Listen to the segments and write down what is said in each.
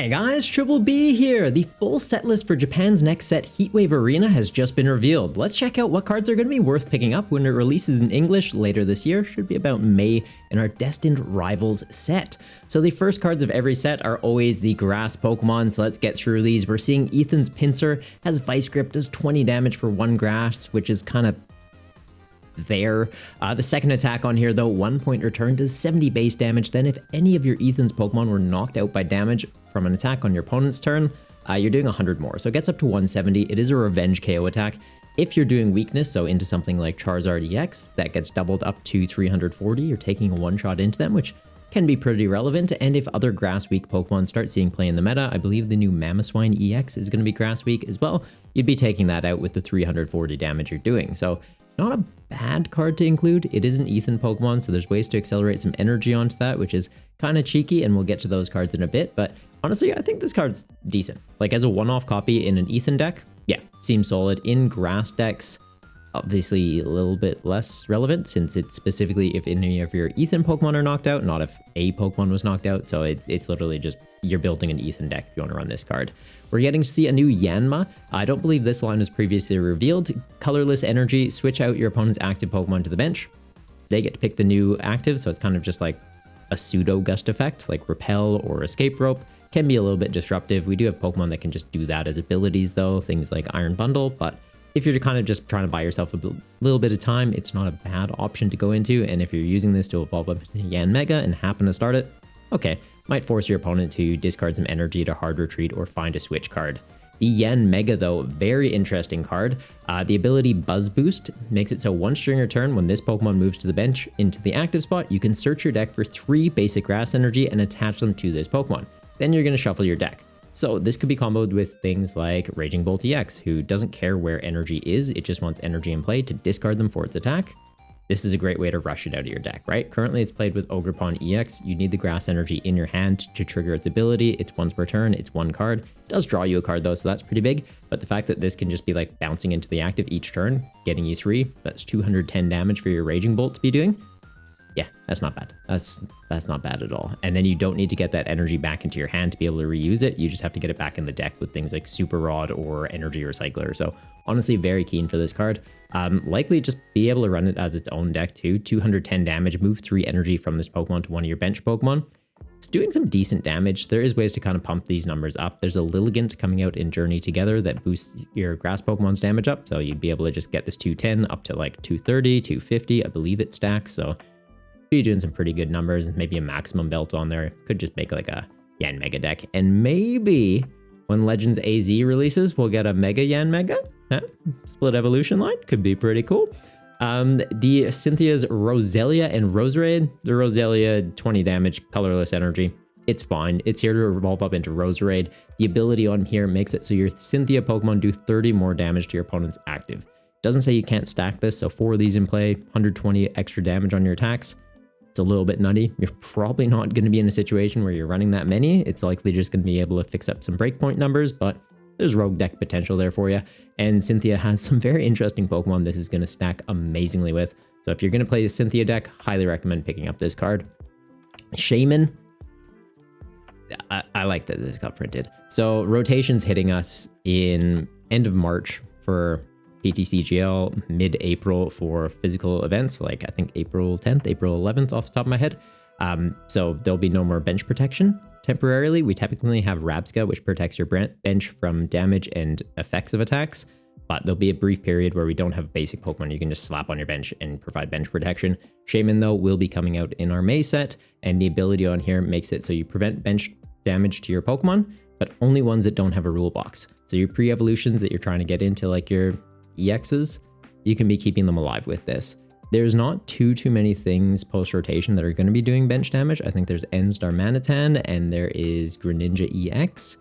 Hey guys, Triple B here! The full set list for Japan's next set, Heatwave Arena, has just been revealed. Let's check out what cards are going to be worth picking up when it releases in English later this year, should be about May, in our Destined Rivals set. So the first cards of every set are always the grass Pokemon, so let's get through these. We're seeing Ethan's Pinsir has Vice Grip, does 20 damage for one grass, which is kind of there. The second attack on here though, 1 point return, does 70 base damage. Then if any of your Ethan's Pokemon were knocked out by damage from an attack on your opponent's turn, you're doing 100 more. So it gets up to 170. It is a revenge KO attack. If you're doing weakness, so into something like Charizard EX, that gets doubled up to 340. You're taking a one-shot into them, which can be pretty relevant. And if other grass weak Pokemon start seeing play in the meta, I believe the new Mamoswine EX is going to be grass weak as well. You'd be taking that out with the 340 damage you're doing. So not a bad card to include. It is an Ethan Pokemon, so there's ways to accelerate some energy onto that, which is kind of cheeky, and we'll get to those cards in a bit. But honestly, I think this card's decent. Like as a one-off copy in an Ethan deck, yeah, seems solid. In grass decks, obviously a little bit less relevant since it's specifically if any of your Ethan Pokemon are knocked out, not if a Pokemon was knocked out. So it's literally just you're building an Ethan deck if you want to run this card. We're getting to see a new Yanma. I don't believe this line was previously revealed. Colorless energy, switch out your opponent's active Pokemon to the bench. They get to pick the new active, so it's kind of just like a pseudo gust effect, like Repel or Escape Rope. Can be a little bit disruptive. We do have Pokemon that can just do that as abilities though, things like Iron Bundle, but if you're kind of just trying to buy yourself a little bit of time, it's not a bad option to go into. And if you're using this to evolve up into Yanmega and happen to start it, okay, might force your opponent to discard some energy to hard retreat or find a switch card. The Yanmega though, very interesting card. The ability Buzz Boost makes it so once during your turn, when this Pokemon moves to the bench into the active spot, you can search your deck for 3 basic grass energy and attach them to this Pokemon. Then you're going to shuffle your deck. So this could be comboed with things like Raging Bolt EX, who doesn't care where energy is, it just wants energy in play to discard them for its attack. This is a great way to rush it out of your deck, right? Currently it's played with Ogerpon EX. You need the grass energy in your hand to trigger its ability. It's once per turn, it's one card. It does draw you a card though, so that's pretty big. But the fact that this can just be like bouncing into the active each turn, getting you 3, that's 210 damage for your Raging Bolt to be doing. Yeah, that's not bad. That's not bad at all. And then you don't need to get that energy back into your hand to be able to reuse it. You just have to get it back in the deck with things like Super Rod or Energy Recycler. So honestly, very keen for this card. Likely just be able to run it as its own deck too. 210 damage, move 3 energy from this Pokemon to one of your bench Pokemon. It's doing some decent damage. There is ways to kind of pump these numbers up. There's a Lilligant coming out in Journey Together that boosts your grass Pokemon's damage up. So you'd be able to just get this 210 up to like 230, 250. I believe it stacks. So be doing some pretty good numbers, and maybe a maximum belt on there. Could just make like a Yanmega deck. And maybe when Legends AZ releases, we'll get a Mega Yanmega. Split evolution line could be pretty cool. The Cynthia's Roselia and Roserade. The Roselia, 20 damage, colorless energy. It's fine. It's here to evolve up into Roserade. The ability on here makes it so your Cynthia Pokemon do 30 more damage to your opponent's active. Doesn't say you can't stack this, so 4 of these in play, 120 extra damage on your attacks. It's a little bit nutty. You're probably not going to be in a situation where you're running that many. It's likely just going to be able to fix up some breakpoint numbers, but there's rogue deck potential there for you. And Cynthia has some very interesting Pokemon this is going to stack amazingly with. So if you're going to play a Cynthia deck, highly recommend picking up this card. Shaman. I like that this got printed. So rotation's hitting us in end of March for PTCGL, mid-April for physical events, like I think April 10th, April 11th off the top of my head. So there'll be no more bench protection temporarily. We typically have Rabska, which protects your bench from damage and effects of attacks, but there'll be a brief period where we don't have basic Pokemon you can just slap on your bench and provide bench protection. Shaman, though, will be coming out in our May set, and the ability on here makes it so you prevent bench damage to your Pokemon, but only ones that don't have a rule box. So your pre-evolutions that you're trying to get into, like your EXs, you can be keeping them alive with this. There's not too many things post-rotation that are going to be doing bench damage. I think there's N-Star Manitan and there is Greninja EX.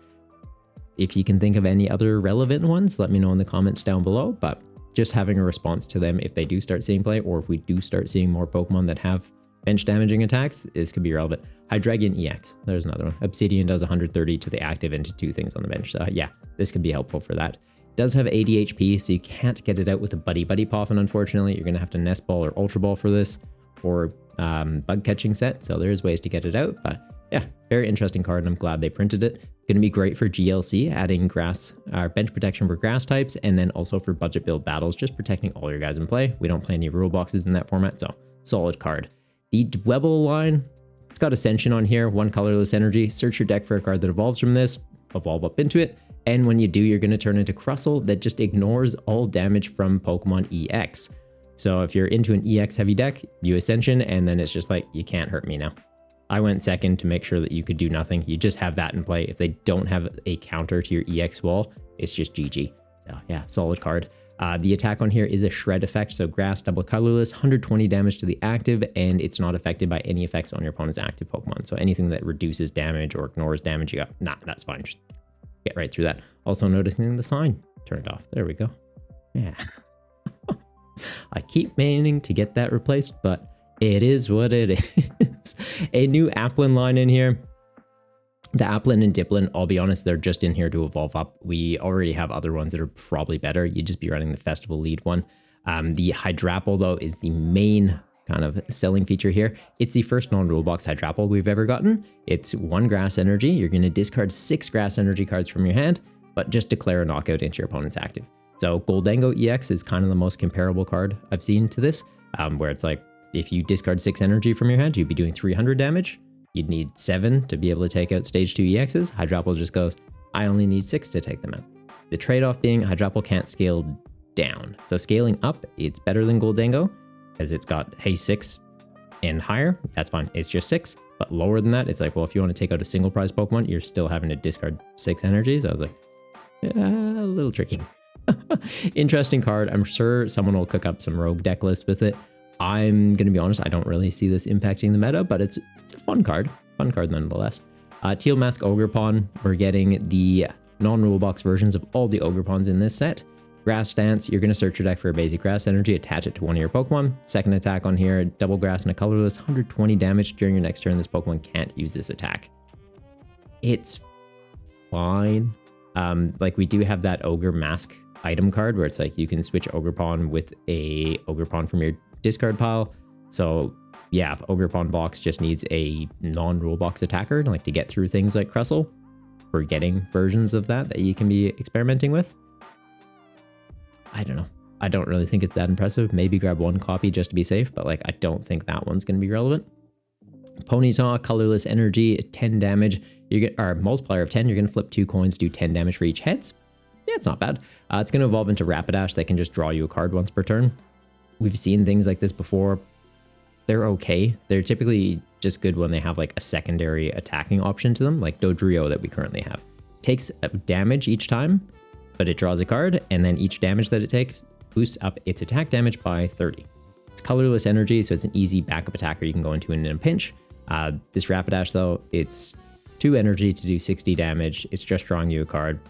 If you can think of any other relevant ones, let me know in the comments down below, but just having a response to them if they do start seeing play, or if we do start seeing more Pokemon that have bench damaging attacks, this could be relevant. Hydreigon EX, there's another one. Obsidian does 130 to the active and to 2 things on the bench. So yeah, this could be helpful for that. Does have ADHP, so you can't get it out with a Buddy Poffin, unfortunately. You're going to have to Nest Ball or Ultra Ball for this, or Bug Catching set, so there's ways to get it out. But yeah, very interesting card, and I'm glad they printed it, Going to be great for GLC, adding grass, bench protection for grass types, and then also for budget build battles, just protecting all your guys in play. We don't play any rule boxes in that format, so solid card. The Dwebble line, it's got Ascension on here, 1 colorless energy. Search your deck for a card that evolves from this, evolve up into it, and when you do, you're going to turn into Crustle that just ignores all damage from Pokemon EX. So if you're into an EX heavy deck, you Ascension, and then it's just like, you can't hurt me now. I went second to make sure that you could do nothing. You just have that in play. If they don't have a counter to your EX wall, it's just GG. So yeah, solid card. The attack on here is a Shred effect, so grass, double colorless, 120 damage to the active, and it's not affected by any effects on your opponent's active Pokemon. So anything that reduces damage or ignores damage, you got, nah, that's fine. Just get right through that. Also noticing the sign turned off. There we go. Yeah. I keep meaning to get that replaced, but it is what it is. A new Applin line in here. The Applin and Diplin, I'll be honest, they're just in here to evolve up. We already have other ones that are probably better. You'd just be running the Festival lead one. The Hydrapple, though, is the main kind of selling feature here. It's the first non-rule box Hydrapple we've ever gotten. It's 1 grass energy. You're going to discard 6 grass energy cards from your hand, but just declare a knockout into your opponent's active. So Goldango EX is kind of the most comparable card I've seen to this, where it's like, if you discard 6 energy from your hand, you'd be doing 300 damage. You'd need 7 to be able to take out stage 2 EXs. Hydrapple just goes, I only need 6 to take them out. The trade-off being Hydrapple can't scale down. So scaling up, it's better than Goldango, as it's got, hey, 6 and higher, that's fine. It's just 6, but lower than that, it's like, well, if you want to take out a single prize Pokemon, you're still having to discard 6 energies. I was like, yeah, a little tricky. Interesting card. I'm sure someone will cook up some rogue deck lists with it. I'm going to be honest, I don't really see this impacting the meta, but it's a fun card. Fun card nonetheless. Teal Mask Ogerpon, we're getting the non-rule box versions of all the Ogerpons in this set. Grass Dance, you're going to search your deck for a basic grass energy, attach it to one of your Pokemon. Second attack on here, double grass and a colorless, 120 damage during your next turn. This Pokemon can't use this attack. It's fine. Like we do have that Ogre Mask item card where it's like you can switch Ogerpon with a Ogerpon from your discard pile. So yeah, Ogerpon box just needs a non-rule box attacker like to get through things like Crustle. We're getting versions of that you can be experimenting with. I don't know. I don't really think it's that impressive. Maybe grab 1 copy just to be safe, but like I don't think that one's going to be relevant. Ponytail, colorless energy, 10 damage. You get our multiplier of 10. You're going to flip 2 coins, do 10 damage for each heads. Yeah, it's not bad. It's going to evolve into Rapidash that can just draw you a card once per turn. We've seen things like this before. They're okay. They're typically just good when they have like a secondary attacking option to them, like Dodrio that we currently have. Takes damage each time, but it draws a card, and then each damage that it takes boosts up its attack damage by 30. It's colorless energy, so it's an easy backup attacker you can go into in a pinch. This Rapidash, though, it's 2 energy to do 60 damage. It's just drawing you a card.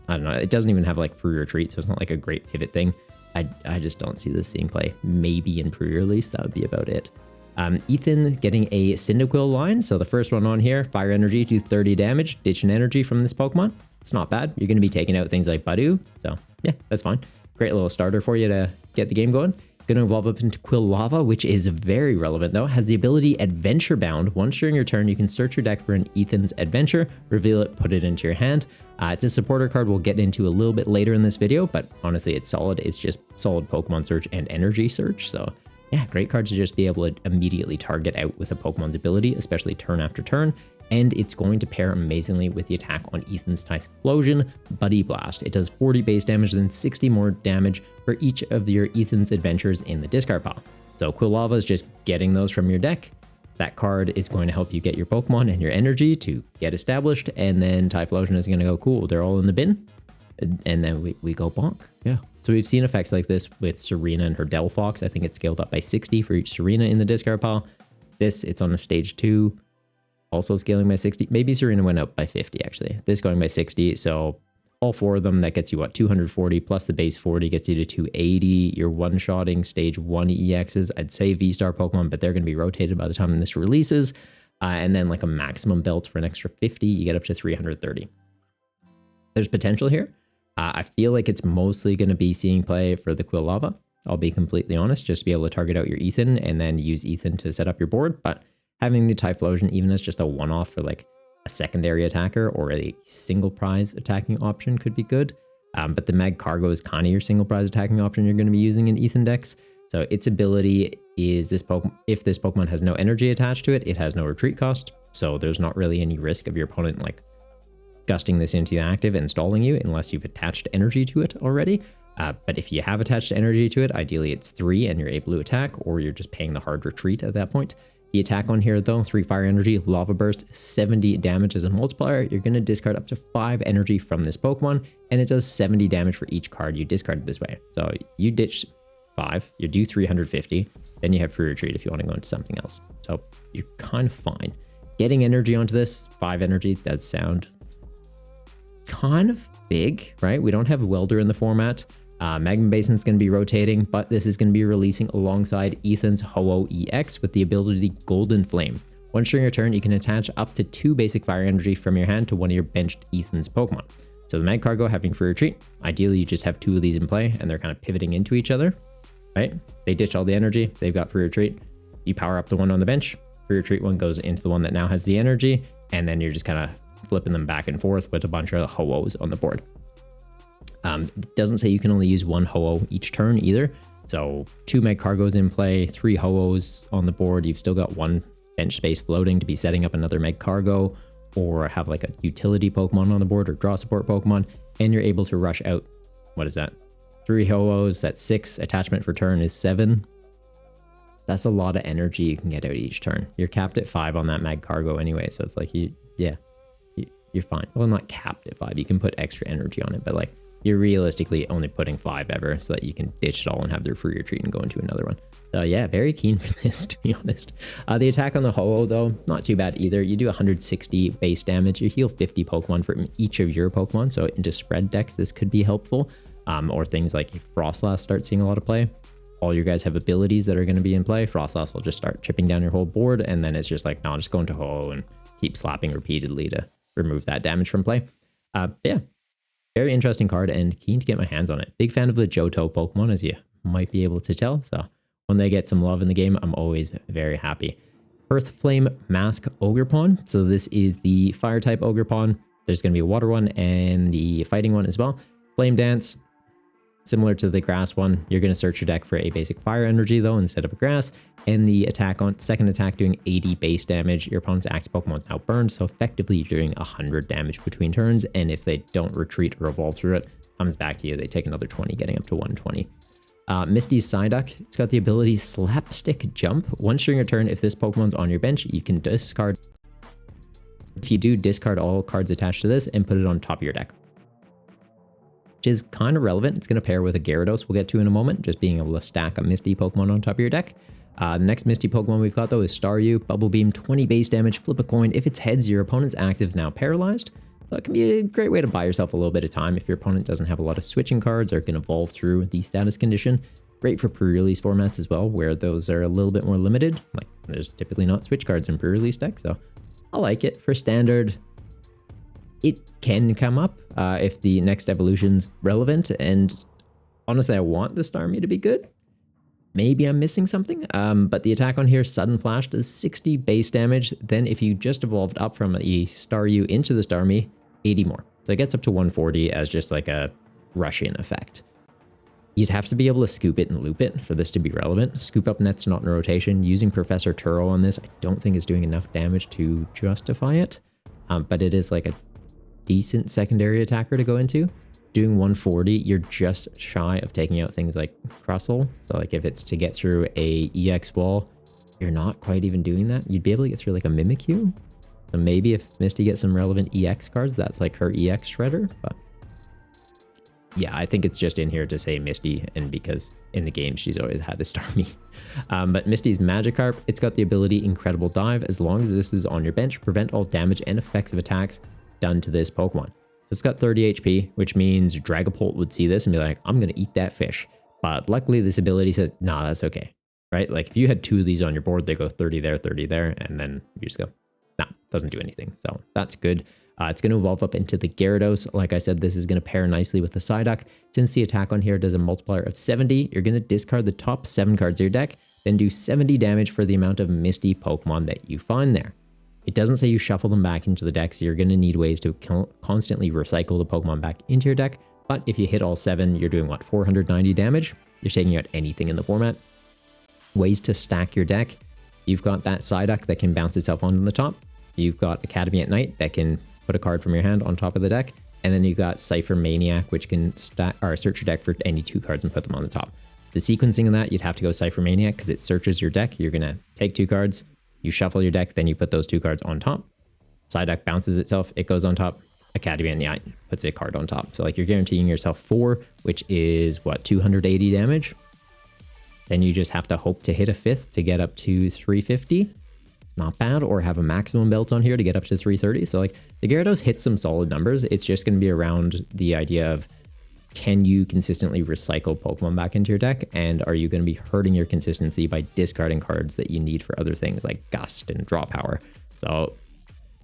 I don't know. It doesn't even have like free retreat, so it's not like a great pivot thing. I just don't see this seeing play. Maybe in pre-release, that would be about it. Ethan getting a Cyndaquil line. So the first one on here, fire energy to 30 damage, ditch an energy from this Pokemon. It's not bad. You're going to be taking out things like Badu. So yeah, that's fine. Great little starter for you to get the game going. Going to evolve up into Quilava, which is very relevant though. Has the ability Adventure Bound. Once during your turn, you can search your deck for an Ethan's Adventure, reveal it, put it into your hand. It's a supporter card we'll get into a little bit later in this video, but honestly, it's solid. It's just solid Pokemon search and energy search. So yeah, great card to just be able to immediately target out with a Pokemon's ability, especially turn after turn. And it's going to pair amazingly with the attack on Ethan's Typhlosion, Buddy Blast. It does 40 base damage, then 60 more damage for each of your Ethan's adventures in the discard pile. So Quilava is just getting those from your deck. That card is going to help you get your Pokemon and your energy to get established, and then Typhlosion is going to go, cool, they're all in the bin, and then we go bonk. Yeah. So we've seen effects like this with Serena and her Delphox. I think it's scaled up by 60 for each Serena in the discard pile. This, it's on a stage 2, also scaling by 60. Maybe Serena went up by 50, actually. This going by 60, so all 4 of them, that gets you, what, 240 plus the base 40 gets you to 280. You're one-shotting stage 1 EXs. I'd say V-Star Pokemon, but they're going to be rotated by the time this releases. And then like a maximum belt for an extra 50, you get up to 330. There's potential here. I feel like it's mostly going to be seeing play for the Quilava. I'll be completely honest, just to be able to target out your Ethan and then use Ethan to set up your board. But having the Typhlosion, even as just a one-off for like a secondary attacker or a single prize attacking option could be good. But the Mag Cargo is kind of your single prize attacking option you're going to be using in Ethan decks. So its ability is this Pokemon, if this Pokemon has no energy attached to it, it has no retreat cost. So there's not really any risk of your opponent like gusting this into the active and stalling you unless you've attached energy to it already. But if you have attached energy to it, ideally it's 3 and you're able to attack, or you're just paying the hard retreat at that point. The attack on here though, 3 fire energy, lava burst, 70 damage as a multiplier. You're going to discard up to 5 energy from this Pokemon, and it does 70 damage for each card you discard this way. So you ditch 5, you do 350, then you have free retreat if you want to go into something else. So you're kind of fine. Getting energy onto this, 5 energy, does sound kind of big, right? We don't have Welder in the format. Magma Basin's going to be rotating, but this is going to be releasing alongside Ethan's Ho-Oh EX with the ability Golden Flame. Once during your turn, you can attach up to 2 basic fire energy from your hand to one of your benched Ethan's Pokemon. So the Mag Cargo having free retreat, ideally you just have 2 of these in play and they're kind of pivoting into each other, right? They ditch all the energy, they've got free retreat. You power up the one on the bench, free retreat one goes into the one that now has the energy, and then you're just kind of flipping them back and forth with a bunch of Ho-Ohs on the board. It doesn't say you can only use 1 Ho-Oh each turn either. So 2 Mag Cargos in play, 3 Ho-Ohs on the board. You've still got 1 bench space floating to be setting up another Mag Cargo, or have like a utility Pokemon on the board or draw support Pokemon, and you're able to rush out. What is that? 3 Ho-Ohs, that's 6. Attachment for turn is 7. That's a lot of energy you can get out each turn. You're capped at 5 on that Mag Cargo anyway, so it's like you're fine. Well, not capped at 5. You can put extra energy on it, but like you're realistically only putting 5 ever, so that you can ditch it all and have their free retreat and go into another one. So yeah, very keen for this, to be honest. The attack on the Ho-Oh though, not too bad either. You do 160 base damage. You heal 50 Pokemon from each of your Pokemon, so into spread decks this could be helpful. Or things like if Frostlass starts seeing a lot of play, all your guys have abilities that are going to be in play. Frostlass will just start chipping down your whole board, and then it's just like, no, I'll just go into Ho-Oh and keep slapping repeatedly to remove that damage from play. Yeah, very interesting card and keen to get my hands on it. Big fan of the Johto Pokemon, as you might be able to tell. So when they get some love in the game, I'm always very happy. Earth Flame Mask Ogerpon. So this is the fire type Ogerpon. There's going to be a water one and the fighting one as well. Flame Dance, similar to the grass one. You're going to search your deck for a basic fire energy though instead of a grass. And the attack on second attack doing 80 base damage. Your opponent's active Pokemon is now burned, so effectively you're doing 100 damage between turns. And if they don't retreat or evolve through it, comes back to you. They take another 20, getting up to 120. Misty's Psyduck, it's got the ability Slapstick Jump. Once during your turn, if this Pokemon's on your bench, you can discard. If you do, discard all cards attached to this and put it on top of your deck, which is kind of relevant. It's going to pair with a Gyarados we'll get to in a moment, just being able to stack a Misty Pokemon on top of your deck. The next Misty Pokemon we've got though is Staryu. Bubble Beam, 20 base damage, flip a coin. If it's heads, your opponent's active is now paralyzed. So it can be a great way to buy yourself a little bit of time if your opponent doesn't have a lot of switching cards or can evolve through the status condition. Great for pre-release formats as well, where those are a little bit more limited. Like there's typically not switch cards in pre-release decks, so I like it. For standard, it can come up if the next evolution's relevant, and honestly I want the Starmie to be good. Maybe I'm missing something, but the attack on here, Sudden Flash, does 60 base damage. Then if you just evolved up from a Staryu into the Starmie, 80 more. So it gets up to 140 as just like a rush-in effect. You'd have to be able to scoop it and loop it for this to be relevant. Scoop Up Net's not in rotation. Using Professor Turo on this, I don't think is doing enough damage to justify it, but it is like a decent secondary attacker to go into. Doing 140, you're just shy of taking out things like Crustle. So like if it's to get through a EX wall, you're not quite even doing that. You'd be able to get through like a Mimikyu. So maybe if Misty gets some relevant EX cards, that's like her EX shredder. But yeah, I think it's just in here to say Misty, and because in the game she's always had a Starmie. But Misty's Magikarp, it's got the ability Incredible Dive. As long as this is on your bench, prevent all damage and effects of attacks done to this Pokemon. So it's got 30 HP, which means Dragapult would see this and be like, I'm going to eat that fish. But luckily this ability said, nah, that's okay, right? Like if you had 2 of these on your board, they go 30 there, and then you just go, nah, doesn't do anything. So that's good. It's going to evolve up into the Gyarados. Like I said, this is going to pair nicely with the Psyduck. Since the attack on here does a multiplier of 70, you're going to discard the top 7 cards of your deck, then do 70 damage for the amount of Misty Pokemon that you find there. It doesn't say you shuffle them back into the deck, so you're going to need ways to constantly recycle the Pokemon back into your deck. But if you hit all 7, you're doing what, 490 damage? You're taking out anything in the format. Ways to stack your deck. You've got that Psyduck that can bounce itself onto the top. You've got Academy at Night that can put a card from your hand on top of the deck. And then you've got Cypher Maniac, which can search your deck for any 2 cards and put them on the top. The sequencing of that, you'd have to go Cypher Maniac because it searches your deck. You're going to take 2 cards, you shuffle your deck, then you put those 2 cards on top. Psyduck bounces itself, it goes on top. Academy at Night puts a card on top. So like you're guaranteeing yourself 4, which is what, 280 damage? Then you just have to hope to hit a 5th to get up to 350. Not bad, or have a maximum belt on here to get up to 330. So like the Gyarados hits some solid numbers. It's just going to be around the idea of, can you consistently recycle Pokemon back into your deck? And are you going to be hurting your consistency by discarding cards that you need for other things like Gust and Draw Power? So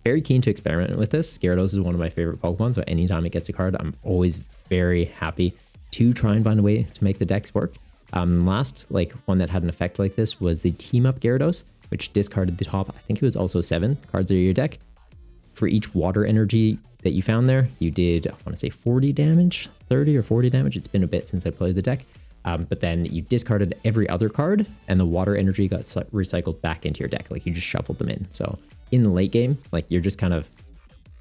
very keen to experiment with this. Gyarados is one of my favorite Pokemon, so anytime it gets a card, I'm always very happy to try and find a way to make the decks work. Last like one that had an effect like this was the Team Up Gyarados, which discarded the top, I think it was also 7 cards of your deck. For each water energy that you found there, you did, I want to say 40 damage, 30 or 40 damage. It's been a bit since I played the deck. But then you discarded every other card and the water energy got recycled back into your deck. Like you just shuffled them in. So in the late game, like you're just kind of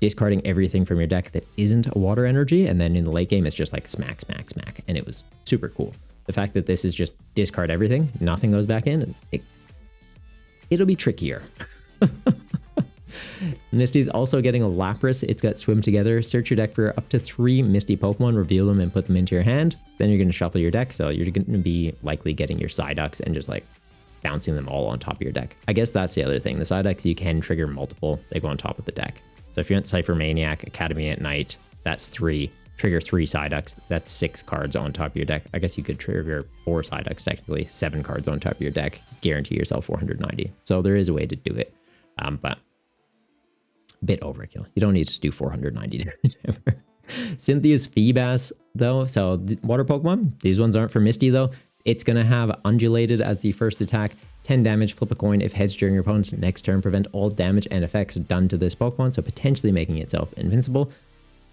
discarding everything from your deck that isn't a water energy. And then in the late game, it's just like smack, smack, smack. And it was super cool. The fact that this is just discard everything, nothing goes back in, it'll be trickier. Misty's also getting a Lapras. It's got Swim Together. Search your deck for up to 3 Misty Pokemon, reveal them and put them into your hand. Then you're going to shuffle your deck. So you're going to be likely getting your Psyducks and just like bouncing them all on top of your deck. I guess that's the other thing. The Psyducks, you can trigger multiple. They go on top of the deck. So if you want Cypher Maniac, Academy at Night, that's 3. Trigger 3 Psyducks. That's 6 cards on top of your deck. I guess you could trigger 4 Psyducks, technically 7 cards on top of your deck. Guarantee yourself 490. So there is a way to do it. But bit overkill. You don't need to do 490 damage. Cynthia's Feebas, though. So water Pokemon, these ones aren't for Misty, though. It's going to have Undulated as the first attack. 10 damage, flip a coin. If heads during your opponent's next turn, prevent all damage and effects done to this Pokemon, so potentially making itself invincible.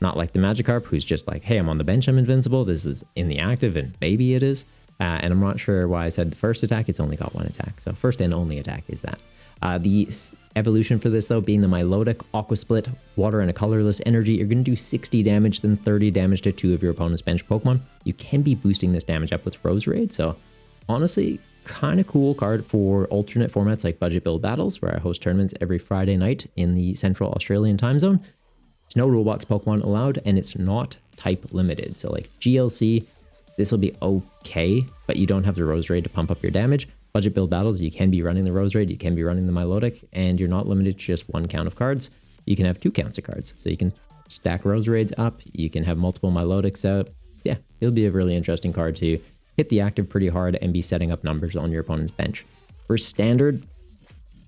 Not like the Magikarp, who's just like, hey, I'm on the bench, I'm invincible. This is in the active, and maybe it is. And I'm not sure why I said the first attack. It's only got 1 attack. So first and only attack is that. The evolution for this, though, being the Milotic, Aqua Split, Water, and a Colorless Energy, you're going to do 60 damage, then 30 damage to 2 of your opponent's bench Pokemon. You can be boosting this damage up with Rose Raid, so honestly, kind of cool card for alternate formats like Budget Build Battles, where I host tournaments every Friday night in the Central Australian time zone. There's no Rulebox Pokemon allowed, and it's not type limited. So like GLC, this will be okay, but you don't have the Rose Raid to pump up your damage. Budget Build Battles, you can be running the Rose Raid, you can be running the Milotic, and you're not limited to just 1 count of cards. You can have 2 counts of cards. So you can stack Rose Raids up, you can have multiple Milotics out. Yeah, it'll be a really interesting card to hit the active pretty hard and be setting up numbers on your opponent's bench. For Standard,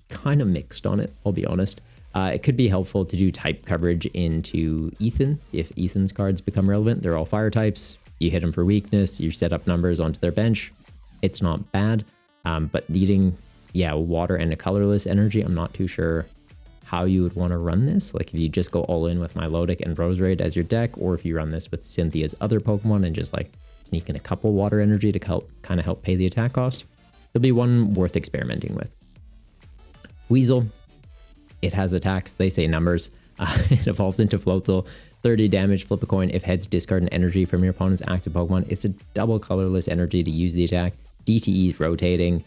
kind of mixed on it, I'll be honest. It could be helpful to do type coverage into Ethan. If Ethan's cards become relevant, they're all fire types. You hit them for weakness, you set up numbers onto their bench. It's not bad. But needing, water and a colorless energy, I'm not too sure how you would want to run this. Like if you just go all in with Milotic and Rose Raid as your deck, or if you run this with Cynthia's other Pokemon and just like sneak in a couple water energy to help pay the attack cost. It'll be one worth experimenting with. Weasel, it has attacks, they say numbers. It evolves into Floatzel. 30 damage, flip a coin. If heads, discard an energy from your opponent's active Pokemon. It's a double colorless energy to use the attack. DTE is rotating.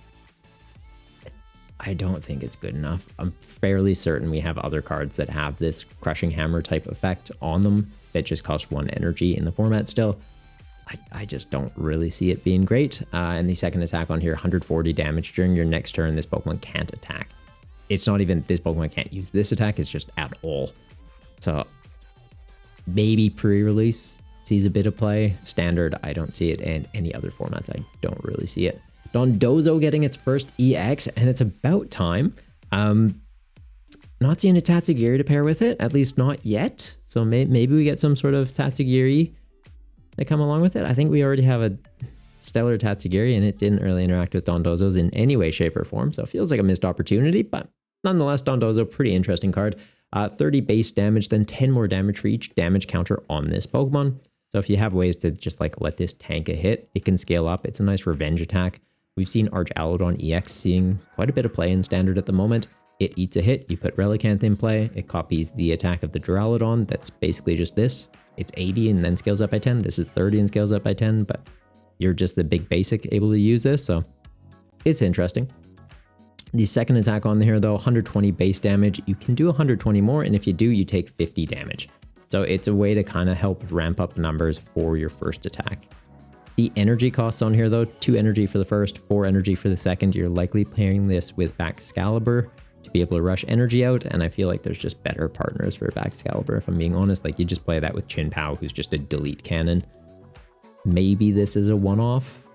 I don't think it's good enough. I'm fairly certain we have other cards that have this Crushing Hammer type effect on them that just cost 1 energy in the format still. I just don't really see it being great. And the second attack on here, 140 damage. During your next turn, this Pokemon can't attack. It's not even this Pokemon can't use this attack, it's just at all. So maybe pre-release sees a bit of play. Standard, I don't see it. And any other formats, I don't really see it. Dondozo getting its first EX, and it's about time. Not seeing a Tatsugiri to pair with it, at least not yet. So maybe we get some sort of Tatsugiri that come along with it. I think we already have a Stellar Tatsugiri, and it didn't really interact with Dondozos in any way, shape, or form. So it feels like a missed opportunity, but nonetheless, Dondozo, pretty interesting card. 30 base damage, then 10 more damage for each damage counter on this Pokemon. So if you have ways to just like let this tank a hit, it can scale up. It's a nice revenge attack. We've seen Archaludon EX seeing quite a bit of play in Standard at the moment. It eats a hit, you put Relicanth in play, it copies the attack of the Duraludon, that's basically just this. It's 80 and then scales up by 10. This is 30 and scales up by 10, but you're just the big basic able to use this, so it's interesting. The second attack on here though, 120 base damage. You can do 120 more, and if you do, you take 50 damage. So it's a way to kind of help ramp up numbers for your first attack. The energy costs on here though, 2 energy for the first, 4 energy for the second. You're likely pairing this with Baxcalibur to be able to rush energy out, and I feel like there's just better partners for Baxcalibur, if I'm being honest. Like, you just play that with Chin-Pao, who's just a delete cannon. Maybe this is a one-off.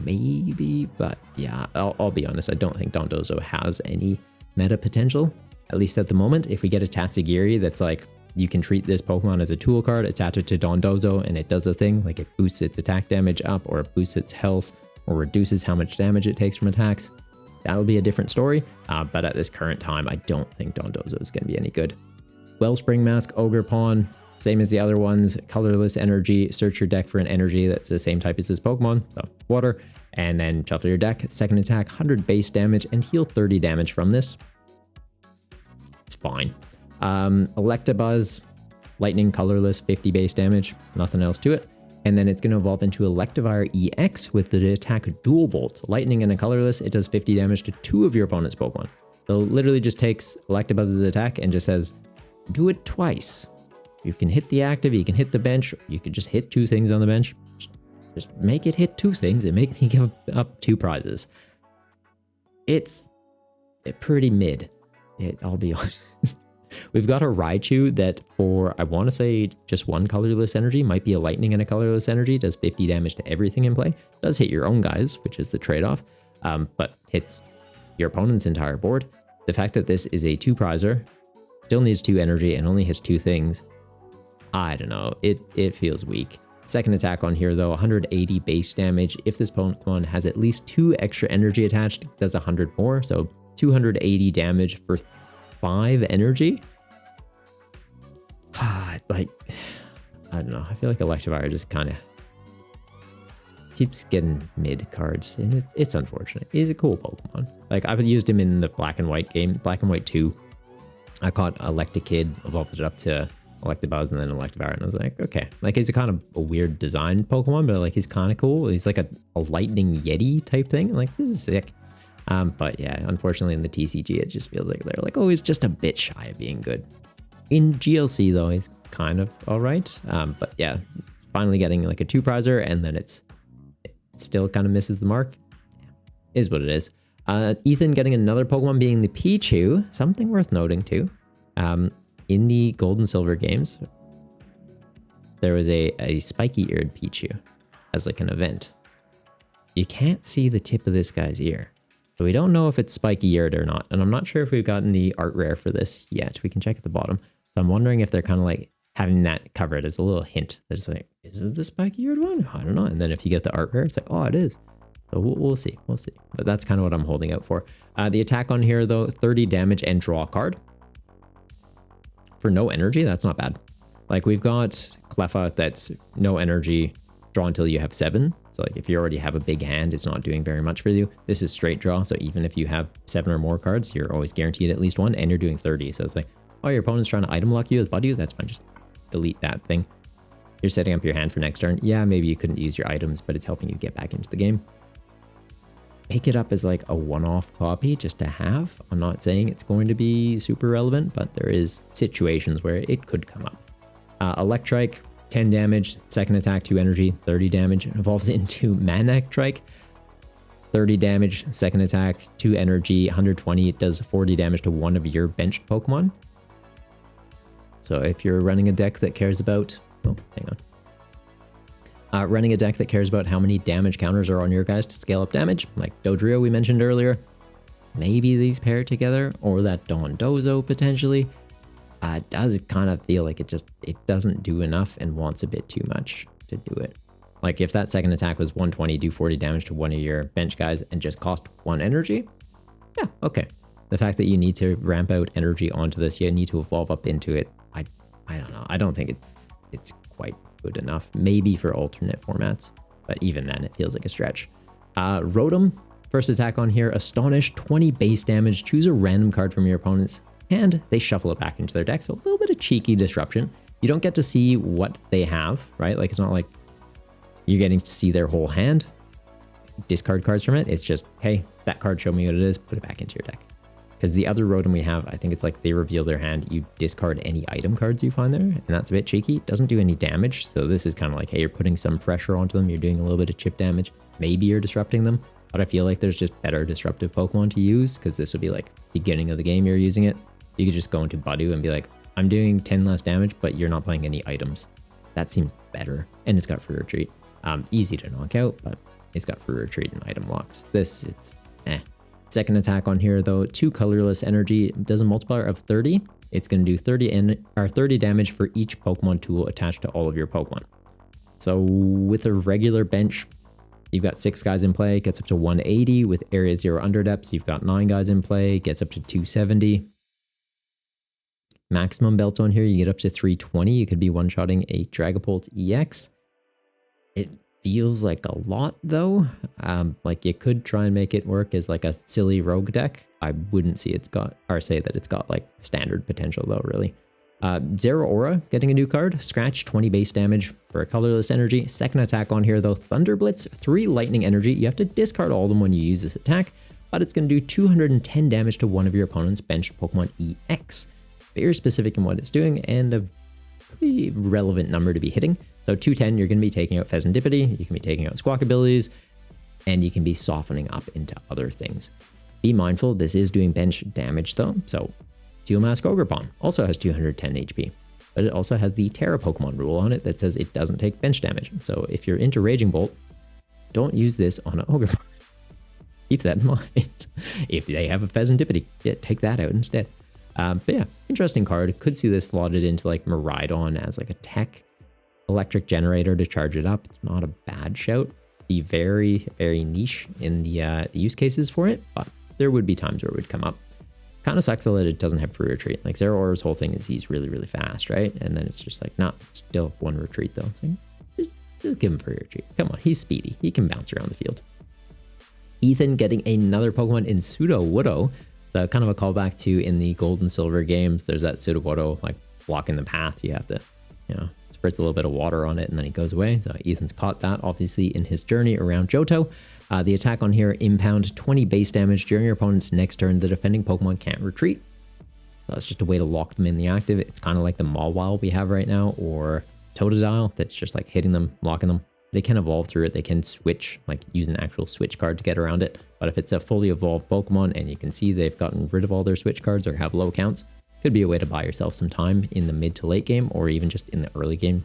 Maybe, but yeah, I'll be honest, I don't think Dondozo has any meta potential, at least at the moment. If we get a Tatsugiri that's like, you can treat this Pokemon as a tool card, attach it to Dondozo, and it does a thing, like it boosts its attack damage up, or it boosts its health, or reduces how much damage it takes from attacks, that'll be a different story. But at this current time, I don't think Dondozo is going to be any good. Wellspring Mask, Ogre Pawn, same as the other ones, colorless energy, search your deck for an energy that's the same type as this Pokemon, so water, and then shuffle your deck. Second attack, 100 base damage, and heal 30 damage from this. It's fine. Electabuzz, lightning, colorless, 50 base damage, nothing else to it. And then it's going to evolve into Electivire EX with the attack Dual Bolt. Lightning and a colorless, it does 50 damage to 2 of your opponent's Pokemon. So literally just takes Electabuzz's attack and just says, do it twice. You can hit the active, you can hit the bench, you can just hit 2 things on the bench. Just make it hit 2 things and make me give up 2 prizes. It's pretty mid, I'll be honest. We've got a Raichu that for, I want to say, just 1 colorless energy, might be a lightning and a colorless energy, does 50 damage to everything in play. Does hit your own guys, which is the trade-off, but hits your opponent's entire board. The fact that this is a 2-prizer, still needs 2 energy, and only hits 2 things, I don't know, it feels weak. Second attack on here though, 180 base damage. If this Pokemon has at least 2 extra energy attached, it does 100 more, so 280 damage for 5 energy. Like, I don't know, I feel like Electivire just kind of keeps getting mid cards, and it's unfortunate. He's a cool Pokemon. Like, I've used him in the Black and White game, Black and White 2. I caught Electakid, evolved it up to Electabuzz and then Electivire, and I was like, okay. Like, he's a kind of a weird design Pokemon, but like, he's kind of cool. He's like a lightning Yeti type thing. Like, this is sick. But yeah, unfortunately in the TCG, it just feels like they're like, oh, he's just a bit shy of being good. In GLC though, he's kind of all right. But yeah, finally getting like a 2-prizer, and then it still kind of misses the mark. Yeah, is what it is. Ethan getting another Pokemon being the Pichu, something worth noting too. In the Gold and Silver games, there was a spiky-eared Pichu as like an event. You can't see the tip of this guy's ear, so we don't know if it's spiky-eared or not, and I'm not sure if we've gotten the art rare for this yet. We can check at the bottom. So I'm wondering if they're kind of like having that covered as a little hint that it's like, is this the spiky-eared one? I don't know. And then if you get the art rare, it's like, oh, it is. So we'll see. We'll see. But that's kind of what I'm holding out for. The attack on here though, 30 damage and draw a card. For no energy, that's not bad. Like, we've got Cleffa that's no energy, draw until you have 7. So like, if you already have a big hand, it's not doing very much for you. This is straight draw, so even if you have 7 or more cards, you're always guaranteed at least 1, and you're doing 30. So it's like, oh, your opponent's trying to item lock you, bud you, that's fine, just delete that thing. You're setting up your hand for next turn. Yeah, maybe you couldn't use your items, but it's helping you get back into the game. Pick it up as like a one-off copy just to have. I'm not saying it's going to be super relevant, but there is situations where it could come up. Electrike, 10 damage, second attack, 2 energy, 30 damage. It evolves into Manectrike, 30 damage, second attack, 2 energy, 120. It does 40 damage to 1 of your benched Pokemon. So if you're running a deck that cares about... Oh, hang on. Running a deck that cares about how many damage counters are on your guys to scale up damage, like Dodrio we mentioned earlier. Maybe these pair together, or that Dondozo potentially. It does kind of feel like it doesn't do enough and wants a bit too much to do it. Like, if that second attack was 120, do 40 damage to 1 of your bench guys and just cost 1 energy, yeah, okay. The fact that you need to ramp out energy onto this, you need to evolve up into it. I don't know. I don't think it's quite good enough. Maybe for alternate formats, but even then it feels like a stretch. Rotom, first attack on here, Astonish, 20 base damage. Choose a random card from your opponent's hand. They shuffle it back into their deck. So a little bit of cheeky disruption. You don't get to see what they have, right? Like, it's not like you're getting to see their whole hand. Discard cards from it. It's just, hey, that card, show me what it is, put it back into your deck. Because the other Rotom we have, I think it's like they reveal their hand, you discard any item cards you find there, and that's a bit cheeky. It doesn't do any damage, so this is kind of like, hey, you're putting some pressure onto them, you're doing a little bit of chip damage, maybe you're disrupting them, but I feel like there's just better disruptive Pokemon to use, because this would be like beginning of the game you're using it. You could just go into Badu and be like, I'm doing 10 less damage, but you're not playing any items. That seems better, and it's got free retreat. Easy to knock out, but it's got free retreat and item locks. This, it's eh. Second attack on here though, 2 colorless energy, does a multiplier of 30. It's going to do 30 damage for each Pokemon tool attached to all of your Pokemon. So with a regular bench, you've got 6 guys in play, gets up to 180. With Area 0 Underdepths, you've got 9 guys in play, gets up to 270. Maximum belt on here, you get up to 320. You could be one-shotting a Dragapult EX. It feels like a lot though. Like you could try and make it work as like a silly rogue deck. I wouldn't see it's got, or say that it's got like standard potential though, really. Zero Aura getting a new card. Scratch, 20 base damage for a colorless energy. Second attack on here though, Thunder Blitz, 3 lightning energy. You have to discard all of them when you use this attack, but it's going to do 210 damage to one of your opponent's benched Pokemon EX. Very specific in what it's doing and a pretty relevant number to be hitting. So 210, you're going to be taking out Pheasantipity, you can be taking out Squawk abilities, and you can be softening up into other things. Be mindful, this is doing bench damage though. So Steel Mask Ogerpon also has 210 HP, but it also has the Terra Pokemon rule on it that says it doesn't take bench damage. So if you're into Raging Bolt, don't use this on an Ogerpon. Keep that in mind. If they have a Pheasantipity, yeah, take that out instead. But yeah, interesting card. Could see this slotted into like Miraidon as like a tech electric generator to charge it up. It's not a bad shout. Be very, very niche in the use cases for it, but there would be times where it would come up. Kind of sucks that it doesn't have free retreat. Like Zero Aura's whole thing is he's really, really fast, right? And then it's just like, nah, still 1 retreat though. It's like, just give him free retreat. Come on, he's speedy. He can bounce around the field. Ethan getting another Pokemon in Sudowoodo. So kind of a callback to in the Gold and Silver games. There's that Sudowoodo like blocking the path. You have to, you know, spritz a little bit of water on it and then he goes away. So Ethan's caught that obviously in his journey around Johto. The attack on here, impound, 20 base damage during your opponent's next turn. The defending Pokemon can't retreat. So that's just a way to lock them in the active. It's kind of like the Mawile we have right now, or Totodile that's just like hitting them, locking them. They can evolve through it. They can switch, like use an actual switch card to get around it. But if it's a fully evolved Pokemon and you can see they've gotten rid of all their switch cards or have low counts, could be a way to buy yourself some time in the mid to late game or even just in the early game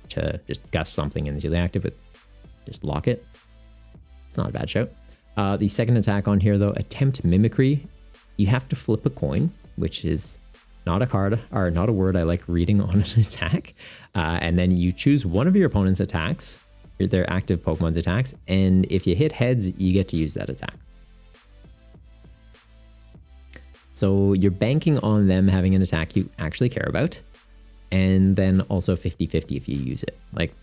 to just gust something into the active. Just lock it. It's not a bad shout. The second attack on here though, Attempt Mimicry. You have to flip a coin, which is not a card or not a word I like reading on an attack. And then you choose one of your opponent's attacks, their active Pokemon's attacks, and if you hit heads, you get to use that attack. So you're banking on them having an attack you actually care about, and then also 50-50 if you use it. Like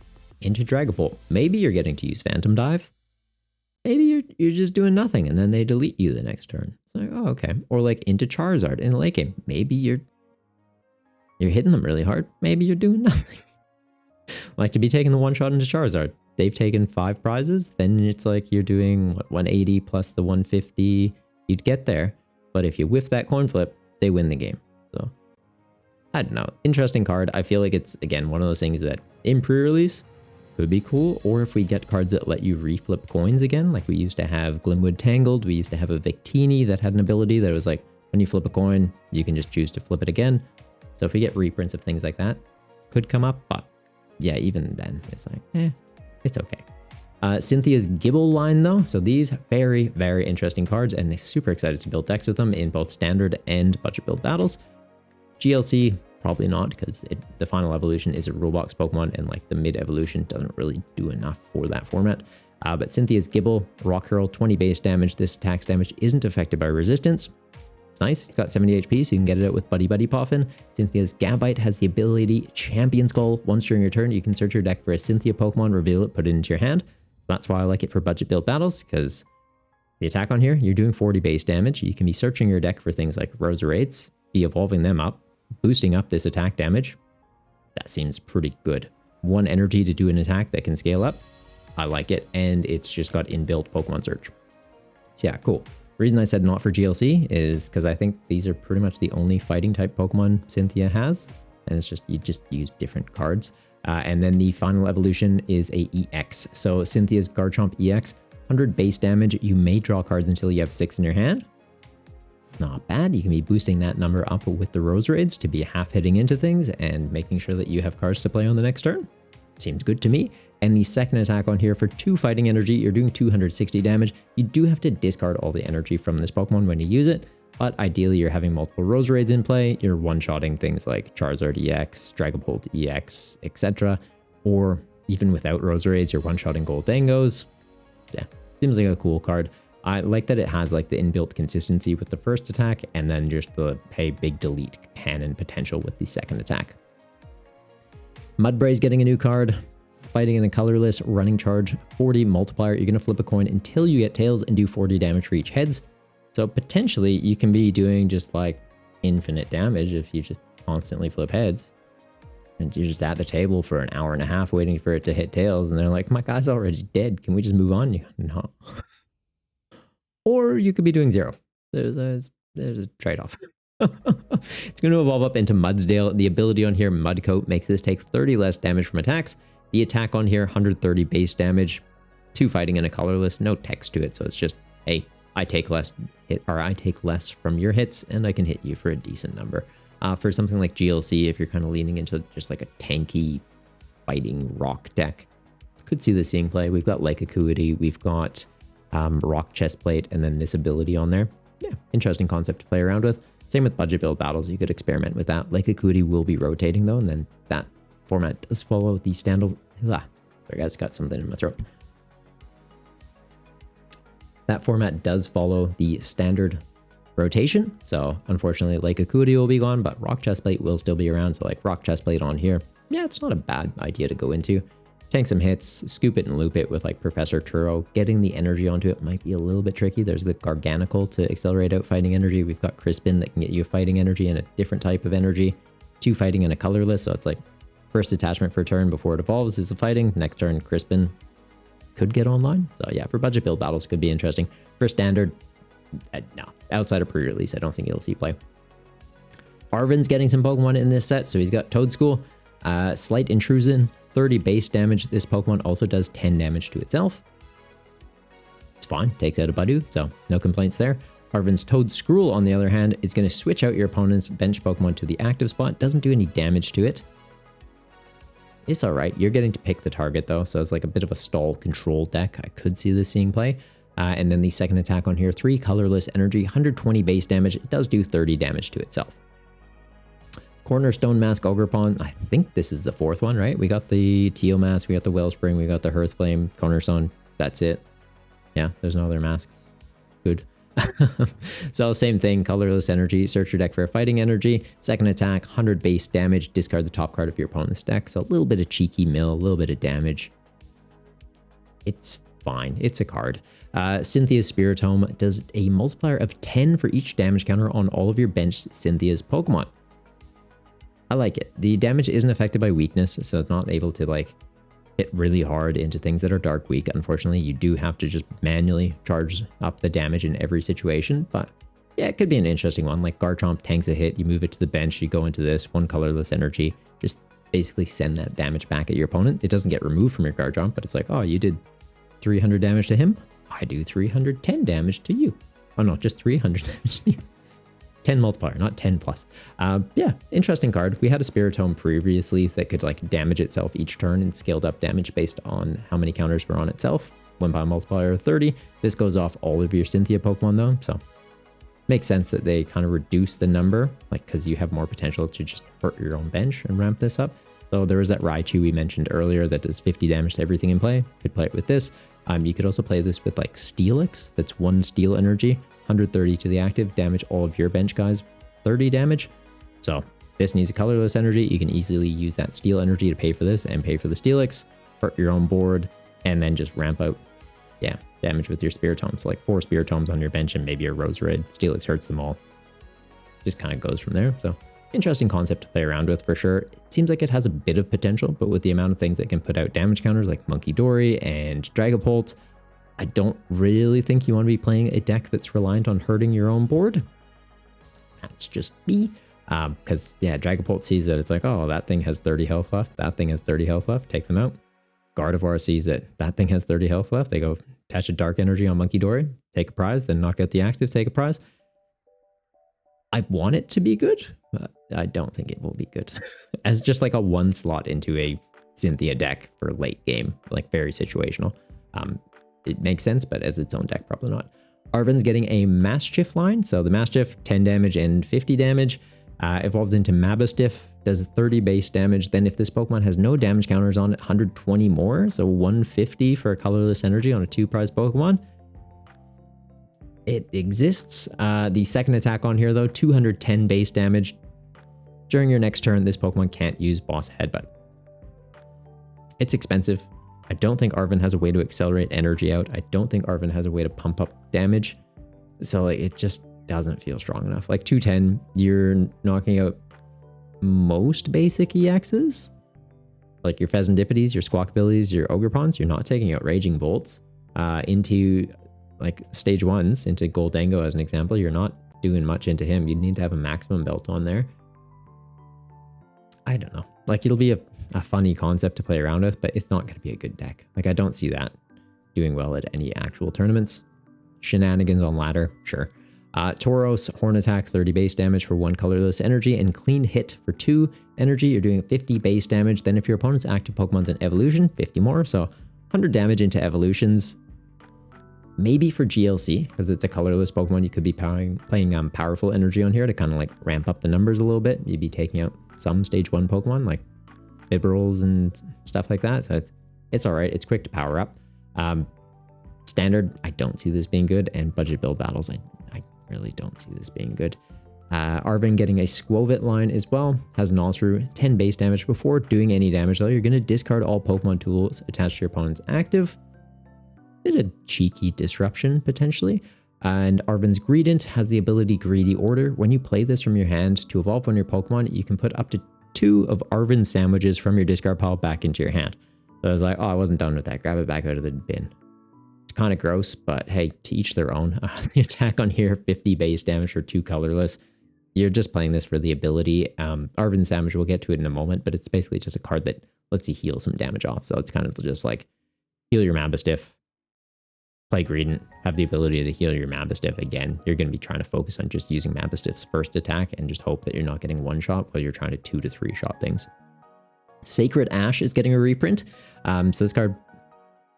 into Dragapult, maybe you're getting to use Phantom Dive. Maybe you're just doing nothing and then they delete you the next turn. It's like, oh, okay. Or like into Charizard in the late game. Maybe you're hitting them really hard. Maybe you're doing nothing. Like to be taking the one shot into Charizard. They've taken 5 prizes. Then it's like you're doing what, 180 plus the 150. You'd get there. But if you whiff that coin flip, they win the game. So I don't know. Interesting card. I feel like it's, again, one of those things that in pre-release could be cool. Or if we get cards that let you reflip coins again, like we used to have Glimwood Tangled. We used to have a Victini that had an ability that was like, when you flip a coin, you can just choose to flip it again. So if we get reprints of things like that, could come up. But yeah, even then, it's like, it's okay. Cynthia's Gibble line though. So these very, very interesting cards and they're super excited to build decks with them in both standard and budget build battles. GLC, probably not because the final evolution is a Roblox Pokemon and like the mid evolution doesn't really do enough for that format. But Cynthia's Gibble, Rock Hurl, 20 base damage. This attack's damage isn't affected by resistance. It's nice. It's got 70 HP, so you can get it out with Buddy Buddy Poffin. Cynthia's Gabite has the ability Champion Skull. Once during your turn, you can search your deck for a Cynthia Pokemon, reveal it, put it into your hand. That's why I like it for budget build battles, because the attack on here, you're doing 40 base damage. You can be searching your deck for things like Roserades, be evolving them up, boosting up this attack damage. That seems pretty good. 1 energy to do an attack that can scale up. I like it, and it's just got inbuilt Pokemon search. So yeah, cool. The reason I said not for GLC is because I think these are pretty much the only fighting type Pokemon Cynthia has, and it's just, you just use different cards. And then the final evolution is a EX. So Cynthia's Garchomp EX, 100 base damage. You may draw cards until you have 6 in your hand. Not bad. You can be boosting that number up with the Roserades to be half hitting into things and making sure that you have cards to play on the next turn. Seems good to me. And the second attack on here for 2 fighting energy, you're doing 260 damage. You do have to discard all the energy from this Pokemon when you use it, but ideally you're having multiple Roserades in play. You're one-shotting things like Charizard EX, Dragapult EX, etc. Or even without Roserades, you're one-shotting Goldangos. Yeah, seems like a cool card. I like that it has like the inbuilt consistency with the first attack and then just the hey big delete cannon potential with the second attack. Mudbray's getting a new card. Fighting in a colorless, running charge, 40 multiplier. You're going to flip a coin until you get tails and do 40 damage for each heads. So potentially you can be doing just like infinite damage if you just constantly flip heads. And you're just at the table for an hour and a half waiting for it to hit tails. And they're like, my guy's already dead. Can we just move on? No. Or you could be doing 0. There's a trade-off. It's going to evolve up into Mudsdale. The ability on here, Mudcoat, makes this take 30 less damage from attacks. The attack on here, 130 base damage, 2 fighting and a colorless, no text to it. So it's just, hey, I take less from your hits and I can hit you for a decent number. For something like GLC, if you're kind of leaning into just like a tanky fighting rock deck, could see this seeing play. We've got Lake Acuity, we've got Rock Chestplate, and then this ability on there. Yeah, interesting concept to play around with. Same with budget build battles, you could experiment with that. Lake Acuity will be rotating though, and then that format does follow the standard. Sorry guys, got something in my throat. That format does follow the standard rotation. So unfortunately, Lake Acuity will be gone, but Rock Chestplate will still be around. So like Rock Chestplate on here. Yeah, it's not a bad idea to go into. Tank some hits, scoop it and loop it with like Professor Turo. Getting the energy onto it might be a little bit tricky. There's the Garganical to accelerate out fighting energy. We've got Crispin that can get you fighting energy and a different type of energy. 2 fighting and a colorless. So it's like first attachment for a turn before it evolves is a fighting. Next turn, Crispin could get online. So yeah, for budget build battles could be interesting. For standard, no. Outside of pre-release, I don't think you'll see play. Arven's getting some Pokemon in this set. So he's got Toadschool, Slight Intrusion, 30 base damage. This Pokemon also does 10 damage to itself. It's fine. Takes out a Budew, so no complaints there. Arven's Toadscruel, on the other hand, is going to switch out your opponent's bench Pokemon to the active spot. Doesn't do any damage to it. It's alright. You're getting to pick the target though, so it's like a bit of a stall control deck. I could see this seeing play. And then the second attack on here, 3 colorless energy, 120 base damage. It does do 30 damage to itself. Cornerstone Mask Ogerpon. I think this is the 4th one, right? We got the Teal Mask, we got the Wellspring, we got the Hearthflame, Cornerstone. That's it. Yeah, there's no other masks. Good. So same thing, colorless energy, search your deck for a fighting energy, second attack, 100 base damage, discard the top card of your opponent's deck. So a little bit of cheeky mill, a little bit of damage. It's fine, it's a card. Cynthia's Spiritomb does a multiplier of 10 for each damage counter on all of your benched Cynthia's Pokemon. I like it. The damage isn't affected by weakness, so it's not able to like hit really hard into things that are dark weak. Unfortunately, you do have to just manually charge up the damage in every situation, but yeah, it could be an interesting one. Like Garchomp tanks a hit, you move it to the bench, you go into this, 1 colorless energy, just basically send that damage back at your opponent. It doesn't get removed from your Garchomp, but it's like, oh, you did 300 damage to him? I do 310 damage to you. Oh no, just 300 damage to you. 10 multiplier, not 10 plus. Yeah, interesting card. We had a Spiritomb previously that could like damage itself each turn and scaled up damage based on how many counters were on itself. 1 by multiplier of 30. This goes off all of your Cynthia Pokemon though, so makes sense that they kind of reduce the number, like because you have more potential to just hurt your own bench and ramp this up. So there was that Raichu we mentioned earlier that does 50 damage to everything in play. Could play it with this. You could also play this with like Steelix, that's 1 steel energy. 130 to the active, damage all of your bench guys, 30 damage. So this needs a colorless energy. You can easily use that steel energy to pay for this and pay for the Steelix, hurt your own board, and then just ramp out, yeah, damage with your Spiritomes. Like 4 Spiritomes on your bench and maybe a Roserade. Steelix hurts them all. Just kind of goes from there. So interesting concept to play around with for sure. It seems like it has a bit of potential, but with the amount of things that can put out damage counters like Monkey Dory and Dragapult, I don't really think you want to be playing a deck that's reliant on hurting your own board. That's just me. Because, yeah, Dragapult sees that it's like, oh, that thing has 30 health left. That thing has 30 health left. Take them out. Gardevoir sees that that thing has 30 health left. They go attach a Dark Energy on Monkey Dory, take a prize, then knock out the active, take a prize. I want it to be good, but I don't think it will be good. As just like a 1 slot into a Cynthia deck for late game, like very situational. It makes sense, but as its own deck, probably not. Arven's getting a Mastiff line. So the Mastiff, 10 damage and 50 damage. Evolves into Mabastiff, does 30 base damage. Then if this Pokemon has no damage counters on it, 120 more. So 150 for a colorless energy on a 2-prize Pokemon. It exists. The second attack on here though, 210 base damage. During your next turn, this Pokemon can't use Boss Headbutt. It's expensive. I don't think Arven has a way to accelerate energy out. I don't think Arven has a way to pump up damage. So like, it just doesn't feel strong enough. Like 210, you're knocking out most basic EXs. Like your Phesandipities, your Squawkabillies, your Ogrepons. You're not taking out Raging Bolts. Into like stage 1s, into Goldango as an example. You're not doing much into him. You need to have a maximum belt on there. I don't know. Like it'll be a funny concept to play around with, but it's not going to be a good deck. Like I don't see that doing well at any actual tournaments. Shenanigans on ladder, sure. Tauros, Horn Attack, 30 base damage for 1 colorless energy, and Clean Hit for 2 energy. You're doing 50 base damage. Then if your opponent's active Pokemon's an evolution, 50 more. So 100 damage into evolutions. Maybe for GLC, because it's a colorless Pokemon, you could be playing powerful energy on here to kind of like ramp up the numbers a little bit. You'd be taking out some stage 1 Pokemon like Bibberls and stuff like that. So it's all right. It's quick to power up. Standard, I don't see this being good. And budget build battles, I really don't see this being good. Arven getting a Squovit line as well. Has Nozru, 10 base damage. Before doing any damage though, you're going to discard all Pokemon tools attached to your opponent's active. Bit of cheeky disruption potentially. And Arven's Greedent has the ability Greedy Order. When you play this from your hand to evolve on your Pokemon, you can put up to 2 of Arven's sandwiches from your discard pile back into your hand. So I was like, oh, I wasn't done with that. Grab it back out of the bin. It's kind of gross, but hey, to each their own. The attack on here, 50 base damage for 2 colorless. You're just playing this for the ability. Arven's Sandwich, we'll get to it in a moment, but it's basically just a card that lets you heal some damage off. So it's kind of just like heal your Mabastiff, play Greedent, have the ability to heal your Mabastiff again. You're going to be trying to focus on just using Mabastiff's first attack and just hope that you're not getting 1-shot while you're trying to 2 to 3-shot things. Sacred Ash is getting a reprint. So this card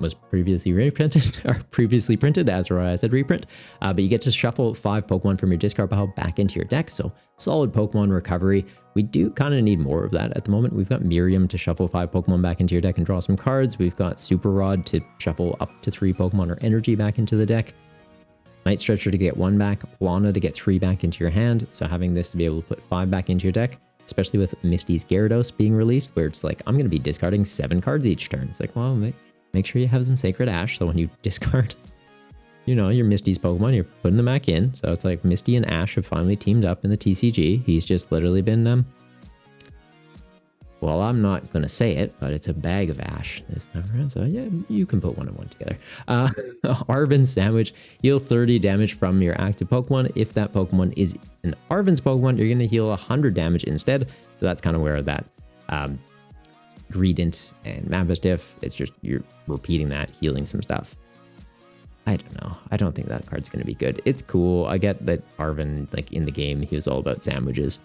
was previously reprinted, or previously printed, as I said reprint. But you get to shuffle 5 Pokemon from your discard pile back into your deck. So solid Pokemon recovery. We do kind of need more of that at the moment. We've got Miriam to shuffle 5 Pokemon back into your deck and draw some cards. We've got Super Rod to shuffle up to 3 Pokemon or energy back into the deck. Night Stretcher to get 1 back. Lana to get 3 back into your hand. So having this to be able to put 5 back into your deck, especially with Misty's Gyarados being released, where it's like, I'm going to be discarding 7 cards each turn. It's like, well, make sure you have some Sacred Ash, so when you discard, you know, your Misty's Pokemon, you're putting them back in. So it's like Misty and Ash have finally teamed up in the TCG. He's just literally been, well, I'm not going to say it, but it's a bag of Ash this time around. So yeah, you can put 1 and 1 together. Arven Sandwich, heal 30 damage from your active Pokemon. If that Pokemon is an Arven's Pokemon, you're going to heal 100 damage instead. So that's kind of where that Greedent and Mabastiff, it's just you're repeating that, healing some stuff. I don't know. I don't think that card's going to be good. It's cool. I get that Arven, like in the game, he was all about sandwiches.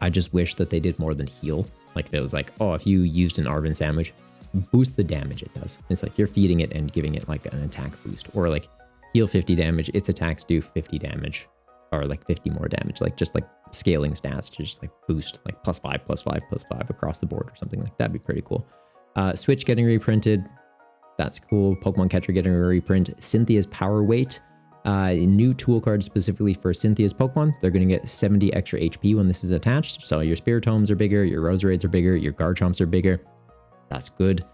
I just wish that they did more than heal. Like if it was like, oh, if you used an Arven sandwich, boost the damage it does. It's like you're feeding it and giving it like an attack boost, or like heal 50 damage, its attacks do 50 damage, or like 50 more damage, like just like scaling stats to just like boost like +5, +5, +5 across the board or something like that'd be pretty cool. Switch getting reprinted, that's cool. Pokemon Catcher getting a reprint. Cynthia's Power Weight, New tool cards specifically for Cynthia's Pokemon. They're going to get 70 extra HP when this is attached. So your Spiritombs are bigger, your Roserades are bigger, your Garchomps are bigger. That's good.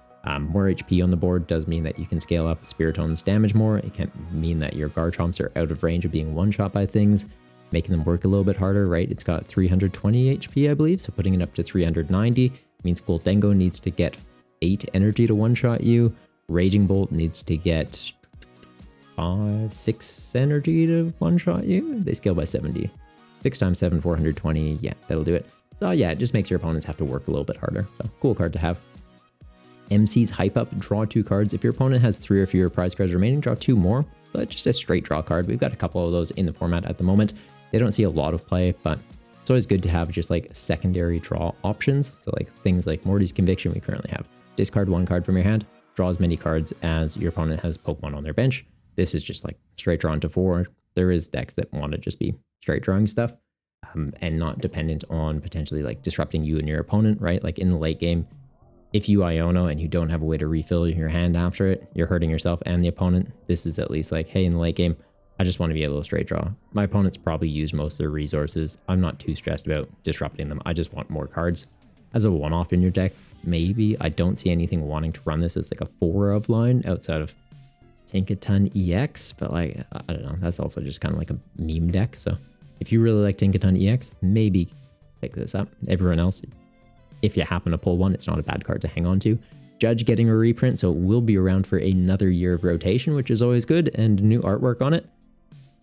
More HP on the board does mean that you can scale up Spiritom's damage more. It can mean that your Garchomps are out of range of being one-shot by things, making them work a little bit harder, right? It's got 320 HP, I believe, so putting it up to 390 means Goldengo needs to get 8 energy to one-shot you. Raging Bolt needs to get 6 energy to one-shot you. They scale by 70. 6 times 7, 420. Yeah, that'll do it. So yeah, it just makes your opponents have to work a little bit harder. So cool card to have. MC's Hype Up, draw 2 cards. If your opponent has 3 or fewer prize cards remaining, draw 2 more. But just a straight draw card. We've got a couple of those in the format at the moment. They don't see a lot of play, but it's always good to have just like secondary draw options. So like things like Morty's Conviction we currently have. Discard 1 card from your hand, draw as many cards as your opponent has Pokemon on their bench. This is just like straight draw into 4. There is decks that want to just be straight drawing stuff and not dependent on potentially like disrupting you and your opponent, right? Like in the late game, if you Iono and you don't have a way to refill your hand after it, you're hurting yourself and the opponent. This is at least like, hey, in the late game, I just want to be able to straight draw. My opponent's probably used most of their resources. I'm not too stressed about disrupting them. I just want more cards. As a one-off in your deck, maybe. I don't see anything wanting to run this as like a 4 of line outside of Tinkaton EX, but like, I don't know. That's also just kind of like a meme deck. So if you really like Tinkaton EX, maybe pick this up. Everyone else, if you happen to pull one, it's not a bad card to hang on to. Judge getting a reprint, so it will be around for another year of rotation, which is always good, and new artwork on it.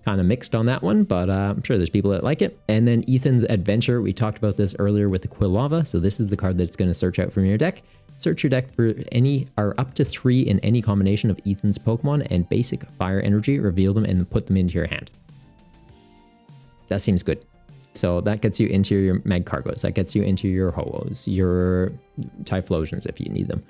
Kind of mixed on that one, but I'm sure there's people that like it. And then Ethan's Adventure, we talked about this earlier with the Quilava, so this is the card that's going to search out from your deck. Search your deck for any, or up to 3 in any combination of Ethan's Pokemon and basic fire energy, reveal them and then put them into your hand. That seems good. So that gets you into your Magcargos, that gets you into your Ho-Ohs, your Typhlosions if you need them.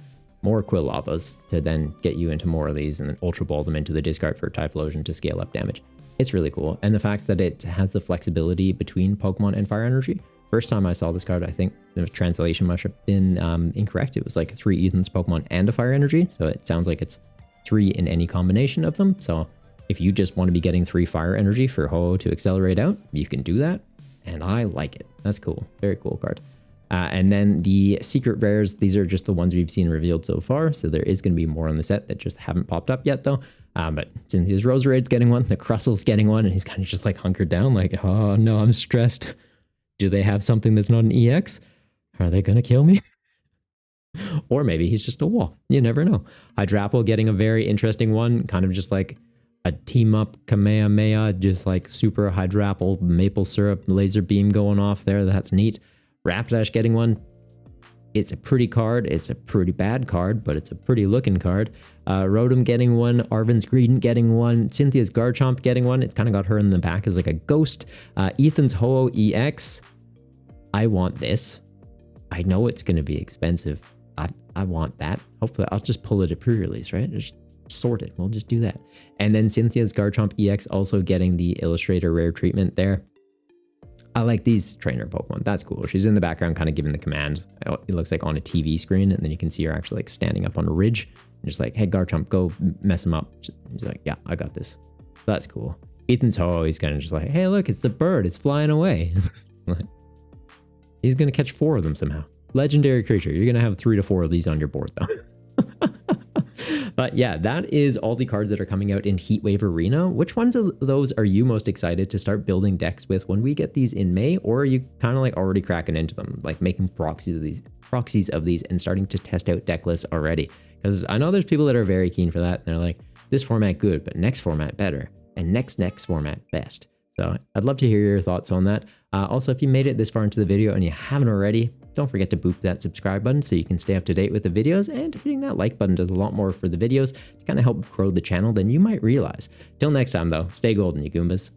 More Quilavas to then get you into more of these and then Ultra Ball them into the discard for Typhlosion to scale up damage. It's really cool. And the fact that it has the flexibility between Pokemon and Fire Energy. First time I saw this card, I think the translation must have been incorrect. It was like 3 Ethan's Pokemon and a Fire Energy. So it sounds like it's 3 in any combination of them. So if you just want to be getting 3 Fire Energy for Ho-Oh to accelerate out, you can do that. And I like it. That's cool. Very cool card. And then the secret rares, these are just the ones we've seen revealed so far. So there is going to be more on the set that just haven't popped up yet though. But Cynthia's Roserade's getting one, the Crustle's getting one, and he's kind of just like hunkered down like, oh no, I'm stressed. Do they have something that's not an EX? Are they going to kill me? Or maybe he's just a wall. You never know. Hydrapple getting a very interesting one, kind of just like a team up Kamehameha, just like super Hydrapple, maple syrup, laser beam going off there. That's neat. Rapidash getting one. It's a pretty card. It's a pretty bad card, but it's a pretty looking card. Rotom getting one. Arven's Greedent getting one. Cynthia's Garchomp getting one. It's kind of got her in the back as like a ghost. Ethan's Ho-Oh EX. I want this. I know it's going to be expensive. I want that. Hopefully I'll just pull it at pre-release, right? Just sort it. We'll just do that. And then Cynthia's Garchomp EX also getting the Illustrator rare treatment there. I like these trainer Pokemon. That's cool. She's in the background kind of giving the command. It looks like on a TV screen, and then you can see her actually like standing up on a ridge and just like, hey, Garchomp, go mess him up. She's like, yeah, I got this. That's cool. Ethan's Ho-Oh, he's kind of just like, hey, look, it's the bird. It's flying away. He's going to catch 4 of them somehow. Legendary creature. You're going to have 3 to 4 of these on your board though. But yeah, that is all the cards that are coming out in Heatwave Arena. Which ones of those are you most excited to start building decks with when we get these in May? Or are you kind of like already cracking into them, like making proxies of these and starting to test out deck lists already? Because I know there's people that are very keen for that. They're like, this format good, but next format better, and next format best. So I'd love to hear your thoughts on that. Also, if you made it this far into the video and you haven't already, don't forget to boop that subscribe button so you can stay up to date with the videos, and hitting that like button does a lot more for the videos to kind of help grow the channel than you might realize. Till next time though, stay golden, you Goombas.